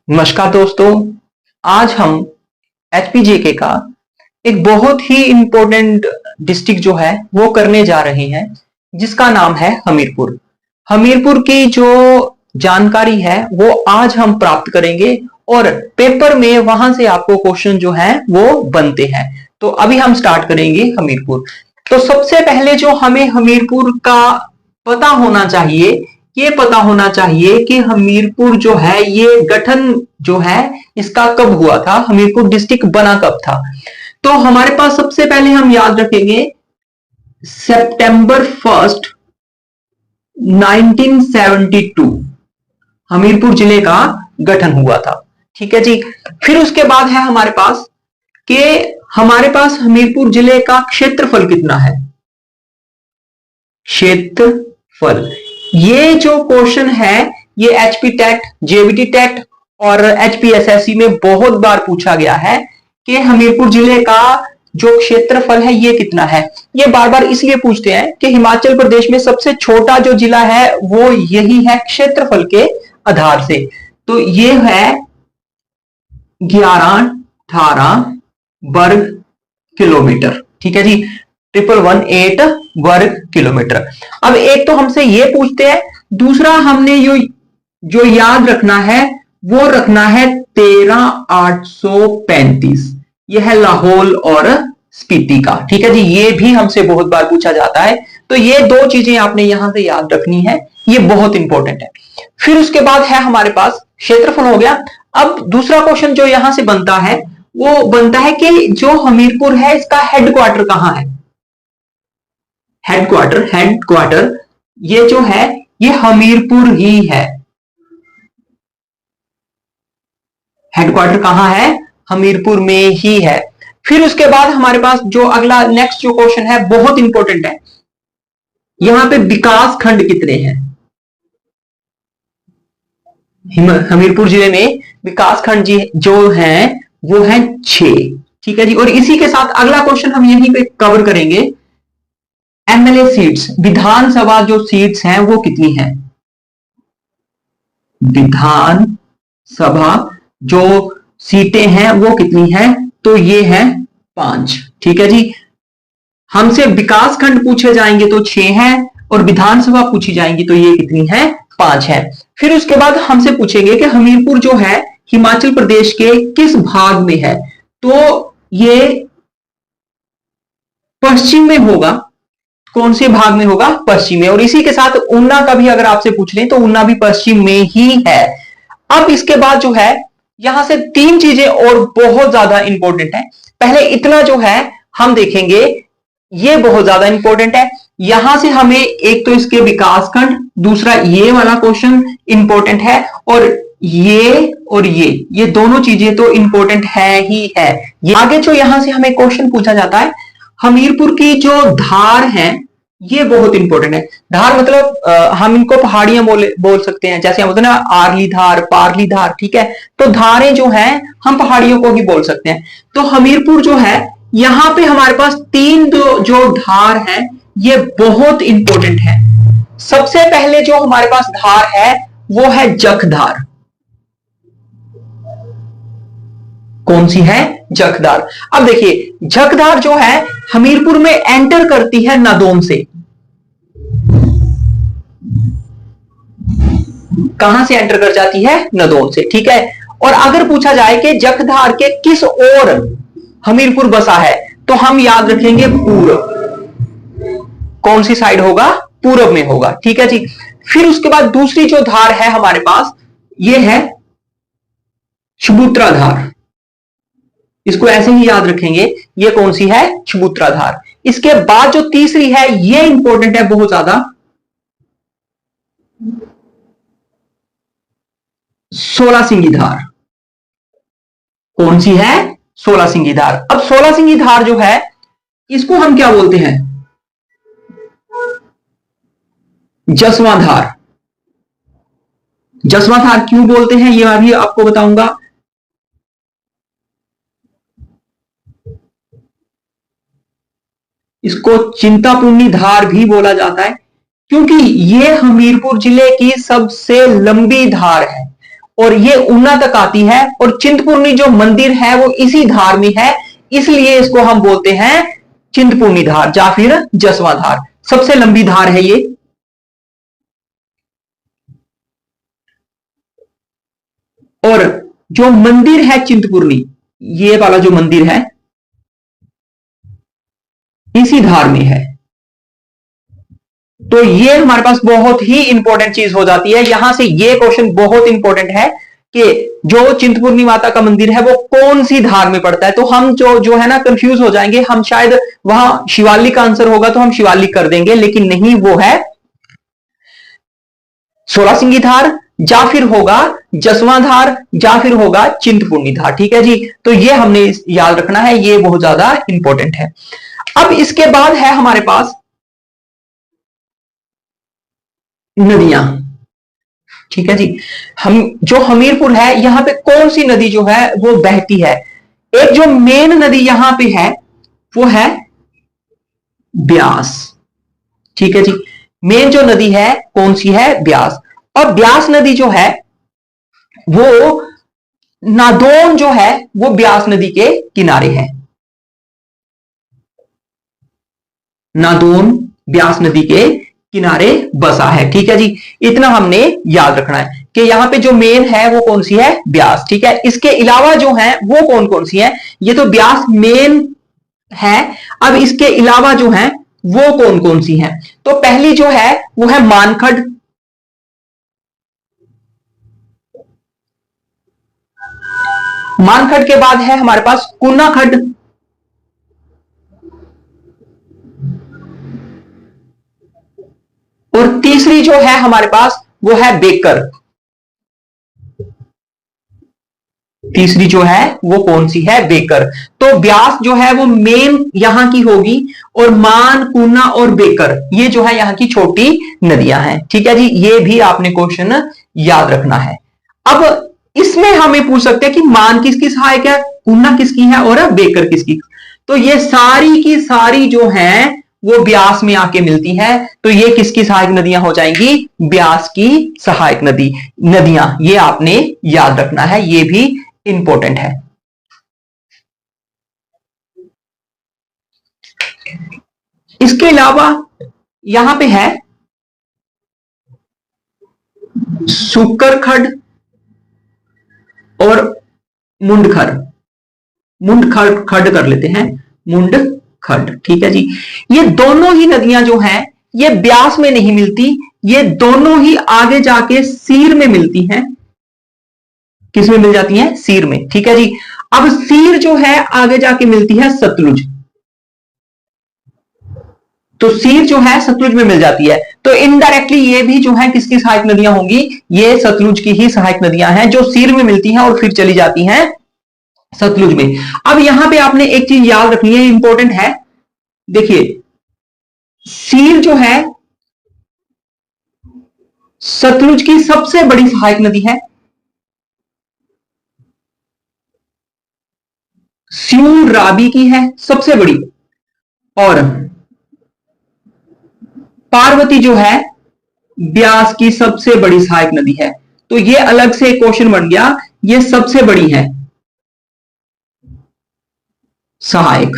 नमस्कार दोस्तों। आज हम एचपीजीके का एक बहुत ही इंपॉर्टेंट डिस्ट्रिक्ट जो है वो करने जा रहे हैं, जिसका नाम है हमीरपुर। हमीरपुर की जो जानकारी है वो आज हम प्राप्त करेंगे और पेपर में वहां से आपको क्वेश्चन जो है वो बनते हैं। तो अभी हम स्टार्ट करेंगे हमीरपुर। तो सबसे पहले जो हमें हमीरपुर का पता होना चाहिए, ये पता होना चाहिए कि हमीरपुर जो है ये गठन जो है इसका कब हुआ था, हमीरपुर डिस्ट्रिक्ट बना कब था। तो हमारे पास सबसे पहले हम याद रखेंगे सितंबर 1 1972 हमीरपुर जिले का गठन हुआ था। ठीक है जी। फिर उसके बाद है हमारे पास कि हमारे पास हमीरपुर जिले का क्षेत्रफल कितना है। क्षेत्रफल, ये जो क्वेश्चन है ये एचपी टेट, जेबीटी टेट और एचपीएसएससी में बहुत बार पूछा गया है कि हमीरपुर जिले का जो क्षेत्रफल है ये कितना है। ये बार बार इसलिए पूछते हैं कि हिमाचल प्रदेश में सबसे छोटा जो जिला है वो यही है क्षेत्रफल के आधार से। तो ये है 1118 वर्ग किलोमीटर। ठीक है जी, 1118 वर्ग किलोमीटर। अब एक तो हमसे ये पूछते हैं, दूसरा हमने जो याद रखना है वो रखना है 13835। यह है लाहौल और स्पीति का। ठीक है जी, ये भी हमसे बहुत बार पूछा जाता है। तो ये दो चीजें आपने यहां से याद रखनी है, ये बहुत इंपॉर्टेंट है। फिर उसके बाद है हमारे पास क्षेत्रफल हो गया। अब दूसरा क्वेश्चन जो यहां से बनता है वो बनता है कि जो हमीरपुर है इसका हेडक्वार्टर कहां है। हेडक्वार्टर ये जो है ये हमीरपुर ही है। हेडक्वार्टर कहां है, हमीरपुर में ही है। फिर उसके बाद हमारे पास जो अगला नेक्स्ट जो क्वेश्चन है बहुत इंपॉर्टेंट है, यहां पे विकास खंड कितने हैं। हमीरपुर जिले में विकास खंड जो है वो है 6। ठीक है जी। और इसी के साथ अगला क्वेश्चन हम यहीं पे कवर करेंगे, एमएलए सीट्स, विधानसभा जो सीट्स हैं वो कितनी है। विधानसभा जो सीटें हैं वो कितनी है, तो ये है 5। ठीक है जी। हमसे विकास खंड पूछे जाएंगे तो 6 है और विधानसभा पूछी जाएंगी तो ये कितनी है, 5 है। फिर उसके बाद हमसे पूछेंगे कि हमीरपुर जो है हिमाचल प्रदेश के किस भाग में है, तो ये पश्चिम में होगा। कौन से भाग में होगा, पश्चिम में। और इसी के साथ ऊना का भी अगर आपसे पूछ लें तो ऊना भी पश्चिम में ही है। अब इसके बाद जो है यहां से 3 चीजें और बहुत ज्यादा इंपॉर्टेंट है। पहले इतना जो है हम देखेंगे, ये बहुत ज्यादा इंपॉर्टेंट है। यहां से हमें एक तो इसके विकास खंड, दूसरा ये वाला क्वेश्चन इंपॉर्टेंट है, और ये दोनों चीजें तो इंपॉर्टेंट है ही है। ये आगे जो यहां से हमें क्वेश्चन पूछा जाता है, हमीरपुर की जो धार है ये बहुत इंपॉर्टेंट है। धार मतलब हम इनको पहाड़ियां बोल सकते हैं, जैसे हम बोलते हैं ना आरली धार, पारली धार। ठीक है, तो धारें जो हैं हम पहाड़ियों को ही बोल सकते हैं। तो हमीरपुर जो है यहां पे हमारे पास 3 जो धार है ये बहुत इंपॉर्टेंट है। सबसे पहले जो हमारे पास धार है वो है जखधार। कौन सी है, जखधार। अब देखिए जखधार जो है हमीरपुर में एंटर करती है नदौन से। कहां से एंटर कर जाती है, नदौन से। ठीक है, और अगर पूछा जाए कि जखधार के किस ओर हमीरपुर बसा है तो हम याद रखेंगे पूर्व। कौन सी साइड होगा, पूर्व में होगा। ठीक है जी। फिर उसके बाद दूसरी जो धार है हमारे पास ये है चबूतरा धार। इसको ऐसे ही याद रखेंगे, ये कौन सी है, चबूतरा धार। इसके बाद जो तीसरी है ये इंपॉर्टेंट है बहुत ज्यादा, सोलासिंगी धार। कौन सी है, सोलासिंगी धार। अब सोलासिंगी धार जो है इसको हम क्या बोलते हैं, जसवां धार। जसवां धार क्यों बोलते हैं ये अभी आपको बताऊंगा। इसको चिंतापूर्णी धार भी बोला जाता है क्योंकि ये हमीरपुर जिले की सबसे लंबी धार है और ये ऊना तक आती है, और चिंतपूर्णी जो मंदिर है वो इसी धार में है, इसलिए इसको हम बोलते हैं चिंतपूर्णी धार या फिर जसवा धार। सबसे लंबी धार है ये। और जो मंदिर है चिंतपूर्णी, ये वाला जो मंदिर है इसी धार में है। तो ये हमारे पास बहुत ही इंपॉर्टेंट चीज हो जाती है। यहां से ये क्वेश्चन बहुत इंपॉर्टेंट है कि जो चिंतपूर्णी माता का मंदिर है वो कौन सी धार में पड़ता है। तो हम जो है ना कंफ्यूज हो जाएंगे, हम शायद वहां शिवालिक का आंसर होगा तो हम शिवालिक कर देंगे, लेकिन नहीं, वो है सोलासिंगी धार, या फिर होगा जसवा धार, या फिर होगा चिंतपूर्णी धार। ठीक है जी, तो ये हमने याद रखना है, ये बहुत ज्यादा इंपॉर्टेंट है। अब इसके बाद है हमारे पास नदियां। ठीक है जी, हम जो हमीरपुर है यहां पे कौन सी नदी जो है वो बहती है। एक जो मेन नदी यहां पे है वो है ब्यास। ठीक है जी, मेन जो नदी है कौन सी है, ब्यास। और ब्यास नदी जो है वो नादौन जो है वो ब्यास नदी के किनारे है। नादौन ब्यास नदी के किनारे बसा है। ठीक है जी, इतना हमने याद रखना है कि यहां पे जो मेन है वो कौन सी है, ब्यास। ठीक है, इसके अलावा जो है वो कौन कौन सी है, ये तो ब्यास मेन है। अब इसके अलावा जो है वो कौन कौन सी है, तो पहली जो है वो है मानखड। मानखड के बाद है हमारे पास कुन्नाखड। और तीसरी जो है हमारे पास वो है बेकर। तीसरी जो है वो कौन सी है, बेकर। तो ब्यास जो है वो मेन यहां की होगी, और मान, कूना और बेकर ये जो है यहां की छोटी नदियां हैं। ठीक है जी, ये भी आपने क्वेश्चन याद रखना है। अब इसमें हमें पूछ सकते हैं कि मान किसकी सहायक है, कूना किसकी है और बेकर किसकी। तो ये सारी की सारी जो है वो ब्यास में आके मिलती है, तो ये किसकी सहायक नदियां हो जाएंगी, ब्यास की सहायक नदियां। ये आपने याद रखना है, ये भी इंपॉर्टेंट है। इसके अलावा यहां पे है सुकरखड और मुंडखर। मुंडखड खड कर लेते हैं, मुंडखड। ठीक है जी, ये दोनों ही नदियां जो हैं ये ब्यास में नहीं मिलती, ये दोनों ही आगे जाके सीर में मिलती हैं। किस में मिल जाती हैं, सीर में। ठीक है जी, अब सीर जो है आगे जाके मिलती है सतलुज। तो सीर जो है सतलुज में मिल जाती है, तो इनडायरेक्टली ये भी जो है किसकी सहायक नदियां होंगी, ये सतलुज की ही सहायक नदियां हैं जो सीर में मिलती हैं और फिर चली जाती हैं सतलुज में। अब यहां पे आपने एक चीज याद रखनी है, इंपॉर्टेंट है। देखिए, सीर जो है सतलुज की सबसे बड़ी सहायक नदी है। स्यूल राबी की है सबसे बड़ी, और पार्वती जो है ब्यास की सबसे बड़ी सहायक नदी है। तो ये अलग से क्वेश्चन बन गया, ये सबसे बड़ी है सहायक।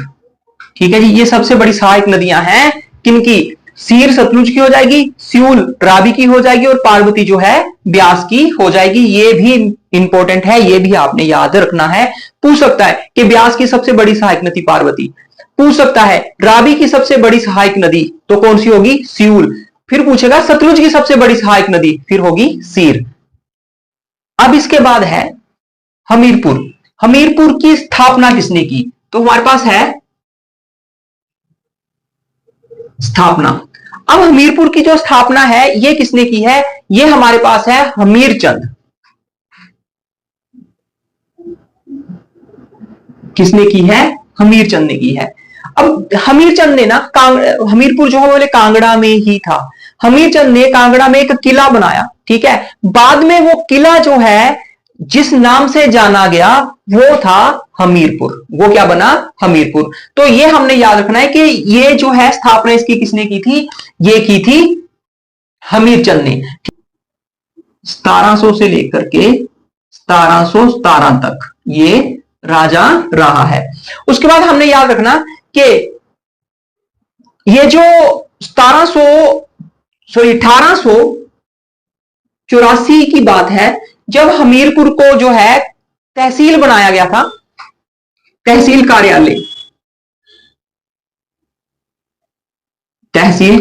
ठीक है जी, ये सबसे बड़ी सहायक नदियां हैं किनकी, सीर सतलुज की हो जाएगी, स्यूल रावी की हो जाएगी, और पार्वती जो है ब्यास की हो जाएगी। ये भी इंपॉर्टेंट है, ये भी आपने याद रखना है। पूछ सकता है कि ब्यास की सबसे बड़ी सहायक नदी पार्वती, पूछ सकता है रावी की सबसे बड़ी सहायक नदी तो कौन सी होगी, स्यूल। फिर पूछेगा सतलुज की सबसे बड़ी सहायक नदी, फिर होगी सीर। अब इसके बाद है हमीरपुर। हमीरपुर की स्थापना किसने की, तो हमारे पास है स्थापना। अब हमीरपुर की जो स्थापना है ये किसने की है, ये हमारे पास है हमीरचंद। किसने की है, हमीरचंद ने की है। अब हमीरचंद ने ना हमीरपुर जो है बोले कांगड़ा में ही था। हमीरचंद ने कांगड़ा में एक किला बनाया। ठीक है, बाद में वो किला जो है जिस नाम से जाना गया वो था हमीरपुर। वो क्या बना, हमीरपुर। तो ये हमने याद रखना है कि ये जो है स्थापना इसकी किसने की थी, ये की थी हमीरचंद ने। 1700 से लेकर के 1717 तक ये राजा रहा है। उसके बाद हमने याद रखना कि ये जो 1884 की बात है, जब हमीरपुर को जो है तहसील बनाया गया था, तहसील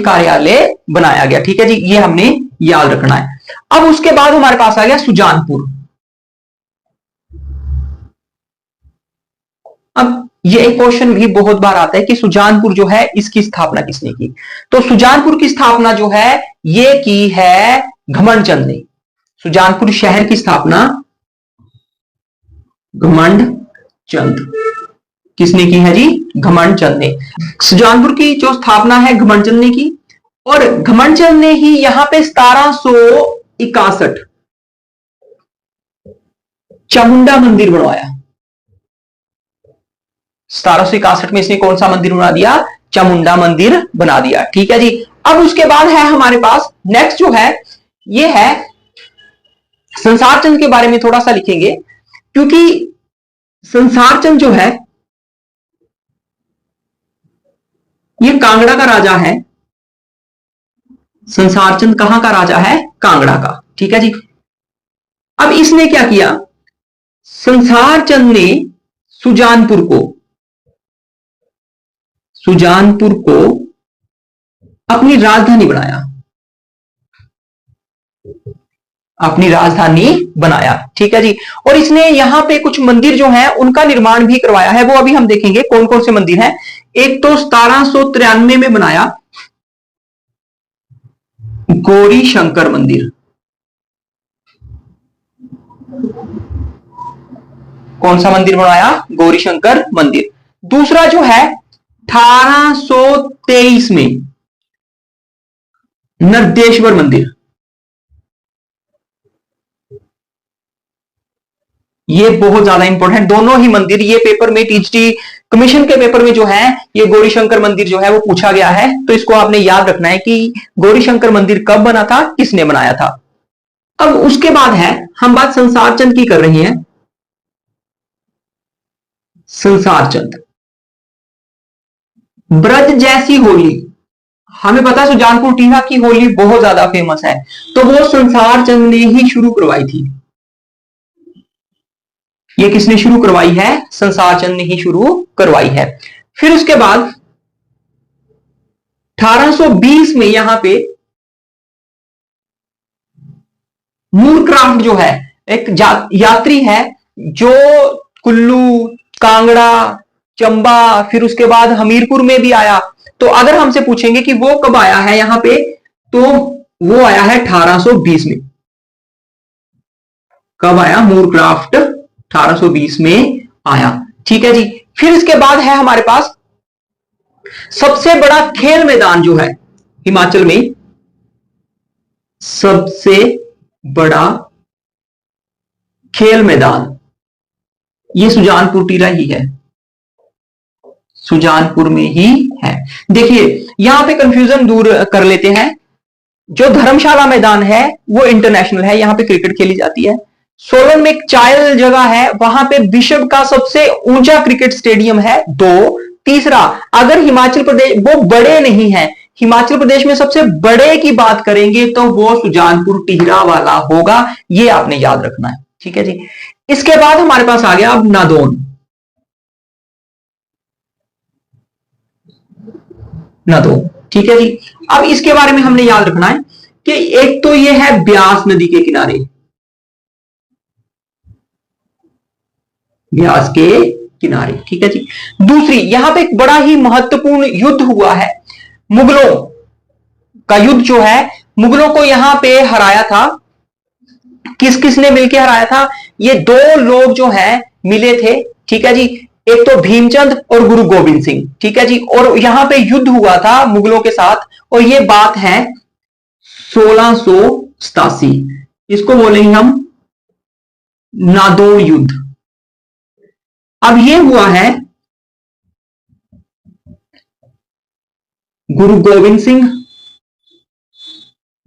कार्यालय बनाया गया। ठीक है जी, ये हमने याद रखना है। अब उसके बाद हमारे पास आ गया सुजानपुर। अब ये एक क्वेश्चन भी बहुत बार आता है कि सुजानपुर जो है इसकी स्थापना किसने की। तो सुजानपुर की स्थापना जो है ये की है घमंडचंद ने। सुजानपुर शहर की स्थापना घमंडचंद किसने की है जी? घमंडचंद ने। सुजानपुर की जो स्थापना है घमंडचंद ने की, और घमंडचंद ने ही यहां पे 1761 चामुंडा मंदिर बनवाया। 1761 में इसने कौन सा मंदिर बना दिया? चामुंडा मंदिर बना दिया। ठीक है जी। अब उसके बाद है हमारे पास नेक्स्ट जो है ये है संसार चंद के बारे में थोड़ा सा लिखेंगे, क्योंकि संसार चंद जो है ये कांगड़ा का राजा है। संसार चंद कहां का राजा है? कांगड़ा का। ठीक है जी। अब इसने क्या किया? संसार चंद ने सुजानपुर को अपनी राजधानी बनाया। ठीक है जी। और इसने यहां पे कुछ मंदिर जो हैं उनका निर्माण भी करवाया है, वो अभी हम देखेंगे कौन कौन से मंदिर हैं। एक तो 1793 में बनाया गौरी शंकर मंदिर। कौन सा मंदिर बनाया? गौरी शंकर मंदिर। दूसरा जो है 1823 में नरदेश्वर मंदिर। ये बहुत ज्यादा इंपॉर्टेंट, दोनों ही मंदिर ये पेपर में टीजीटी कमीशन के पेपर में जो है ये गौरी शंकर मंदिर जो है वो पूछा गया है। तो इसको आपने याद रखना है कि गौरी शंकर मंदिर कब बना था, किसने बनाया था। अब उसके बाद है हम बात संसार चंद की कर रही हैं। संसार चंद ब्रज जैसी होली, हमें पता है सुजानपुर टीहा की होली बहुत ज्यादा फेमस है, तो वो संसार चंद ने ही शुरू करवाई थी। ये किसने शुरू करवाई है? संसार चंद ने ही शुरू करवाई है। फिर उसके बाद 1820 में यहां पे मूरक्राफ्ट जो है एक यात्री है जो कुल्लू, कांगड़ा, चंबा, फिर उसके बाद हमीरपुर में भी आया। तो अगर हमसे पूछेंगे कि वो कब आया है यहां पे, तो वो आया है 1820 में। कब आया? मूरक्राफ्ट 1820 में आया। ठीक है जी। फिर इसके बाद है हमारे पास सबसे बड़ा खेल मैदान जो है हिमाचल में, सबसे बड़ा खेल मैदान ये सुजानपुर टीला ही है, सुजानपुर में ही है। देखिए यहां पे कंफ्यूजन दूर कर लेते हैं। जो धर्मशाला मैदान है वो इंटरनेशनल है, यहां पे क्रिकेट खेली जाती है। सोलन में एक चायल जगह है, वहां पे विश्व का सबसे ऊंचा क्रिकेट स्टेडियम है 2। तीसरा, अगर हिमाचल प्रदेश, वो बड़े नहीं है, हिमाचल प्रदेश में सबसे बड़े की बात करेंगे तो वो सुजानपुर टिहरा वाला होगा, ये आपने याद रखना है। ठीक है जी। इसके बाद हमारे पास आ गया अब नादौन। नादौन, ठीक है जी। अब इसके बारे में हमने याद रखना है कि एक तो ये है ब्यास नदी के किनारे, ब्यास के किनारे। ठीक है जी। दूसरी, यहां पे एक बड़ा ही महत्वपूर्ण युद्ध हुआ है, मुगलों का युद्ध जो है, मुगलों को यहां पे हराया था। किस किसने मिलकर हराया था? ये 2 लोग जो है मिले थे। ठीक है जी। एक तो भीमचंद और गुरु गोविंद सिंह। ठीक है जी। और यहां पे युद्ध हुआ था मुगलों के साथ, और ये बात है 1687। इसको बोलेंगे हम नादौन युद्ध। अब ये हुआ है गुरु गोविंद सिंह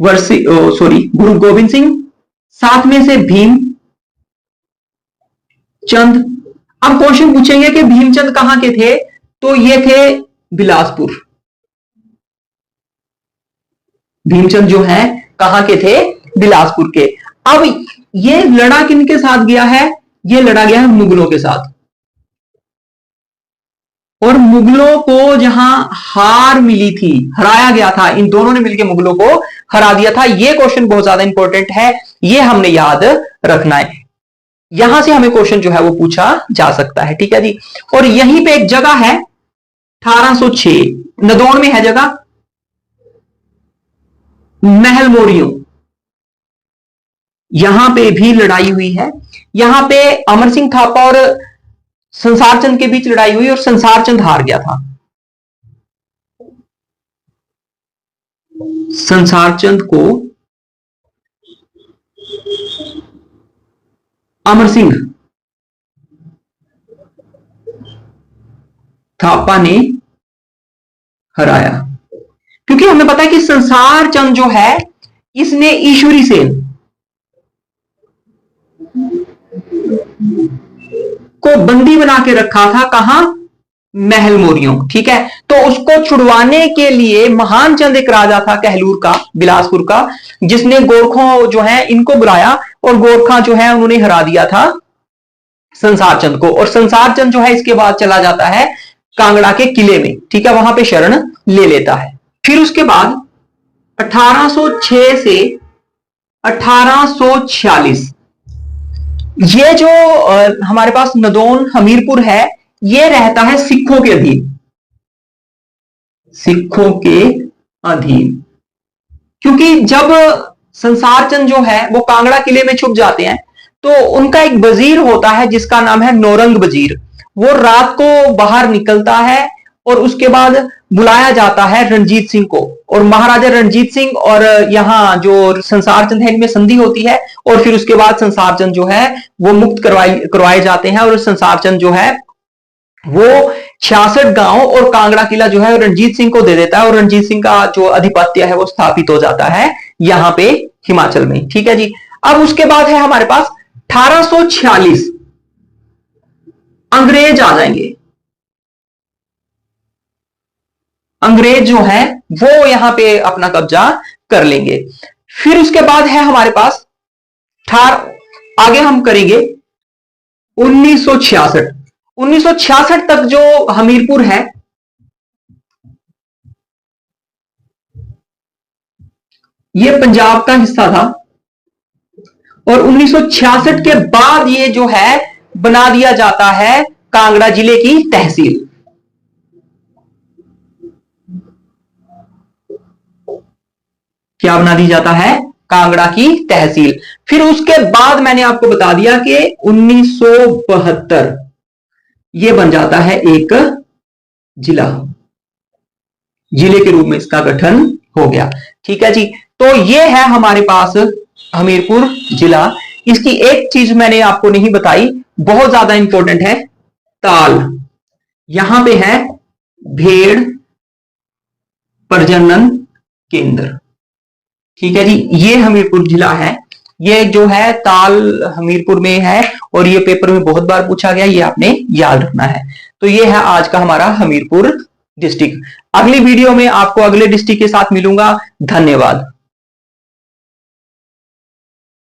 गुरु गोविंद सिंह, साथ में से भीम, चंद। अब क्वेश्चन पूछेंगे कि भीमचंद कहां के थे, तो ये थे बिलासपुर। भीमचंद जो है कहां के थे, बिलासपुर के। अब ये लड़ा किनके साथ गया है, ये लड़ा गया है मुगलों के साथ। और मुगलों को जहां हार मिली थी, हराया गया था, इन दोनों ने मिलकर मुगलों को हरा दिया था। यह क्वेश्चन बहुत ज्यादा इंपॉर्टेंट है, यह हमने याद रखना है। यहां से हमें क्वेश्चन जो है वो पूछा जा सकता है, ठीक है जी। और यहीं पे एक जगह है 1806, नदौन में है जगह, महल मोरियों, यहां पे भी लड़ाई हुई है। यहां पे अमर सिंह थापा और संसार चंद के बीच लड़ाई हुई और संसार चंद हार गया था। संसार चंद को अमर सिंह थापा ने हराया, क्योंकि हमें पता है कि संसार चंद जो है इसने ईश्वरी सेन को बंदी बना के रखा था, कहां, महल मोरियों, ठीक है। तो उसको छुड़वाने के लिए महान चंद एक राजा था कहलूर का, बिलासपुर का, जिसने गोरखों जो है इनको बुलाया और गोरखा जो है उन्होंने हरा दिया था संसार चंद को। और संसार चंद जो है इसके बाद चला जाता है कांगड़ा के किले में, ठीक है, वहां पे शरण ले लेता है। फिर उसके बाद 1806 से 1846 ये जो हमारे पास नदौन हमीरपुर है, ये रहता है सिखों के अधीन, सिखों के अधीन। क्योंकि जब संसार चंद जो है वो कांगड़ा किले में छुप जाते हैं, तो उनका एक वजीर होता है जिसका नाम है नौरंग वजीर। वो रात को बाहर निकलता है और उसके बाद बुलाया जाता है रणजीत सिंह को, और महाराजा रणजीत सिंह और यहां जो संसार चंद है इनमें संधि होती है। और फिर उसके बाद संसार चंद जो है वो मुक्त करवाए जाते हैं, और संसार चंद जो है वो 66 गांव और कांगड़ा किला जो है रणजीत सिंह को दे देता है, और रणजीत सिंह का जो अधिपत्य है वो स्थापित हो जाता है यहां पे हिमाचल में, ठीक है जी। अब उसके बाद है हमारे पास 1846 अंग्रेज आ जाएंगे। अंग्रेज जो है वो यहां पे अपना कब्जा कर लेंगे। फिर उसके बाद है हमारे पास आगे हम करेंगे 1966। 1966 तक जो हमीरपुर है ये पंजाब का हिस्सा था, और 1966 के बाद ये जो है बना दिया जाता है कांगड़ा जिले की तहसील। क्या बना दी जाता है, कांगड़ा की तहसील। फिर उसके बाद मैंने आपको बता दिया कि 1972 ये बन जाता है एक जिला, जिले के रूप में इसका गठन हो गया, ठीक है जी। तो ये है हमारे पास हमीरपुर जिला। इसकी एक चीज मैंने आपको नहीं बताई, बहुत ज्यादा इंपॉर्टेंट है, ताल। यहां पे है भेड़ प्रजनन केंद्र, ठीक है जी। ये हमीरपुर जिला है, ये जो है ताल हमीरपुर में है, और ये पेपर में बहुत बार पूछा गया, ये आपने याद रखना है। तो ये है आज का हमारा हमीरपुर डिस्ट्रिक्ट। अगली वीडियो में आपको अगले डिस्ट्रिक्ट के साथ मिलूंगा। धन्यवाद।